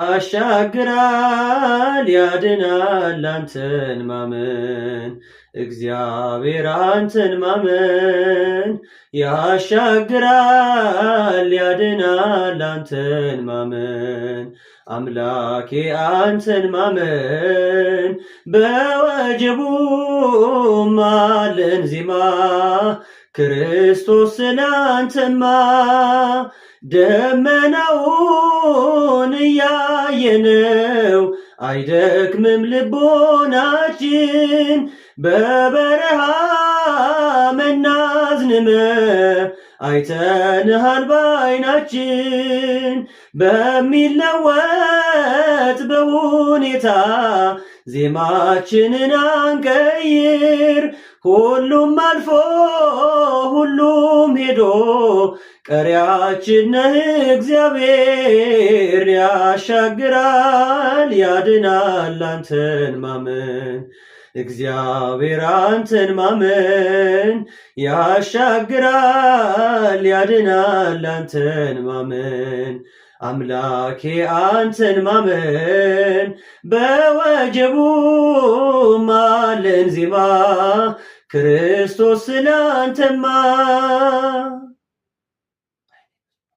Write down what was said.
ያሻግራል ያድናል አንተን ማመን እግዚአብሔር አንተን ማመን ያሻግራል ያድናል አንተን ማመን አምላኬ አንተን ማመን በወጀቡ ማለን ዜማ ክርስቶስ ስላንተማ ደመናውን እያየነው አይደክምም ልቦናችን በበረሃ መናዝንመ አይተንሃል ባይናችን በሚለወጥ በሁኔታ ዜማችንን አንቀይር ሁሉም አልፎ ሁሉም ሄዶ ቀሪያችን ነህ እግዚአብሔር ያሻግራል ያድናል አንተን ማመን እግዚአብሔር አንተን ማመን ያሻግራል ያድናል አንተን ማመን አምላኬ አንተን ማመን በወጀቡ ማለን ዜማ ክርስቶስ ስላንተማ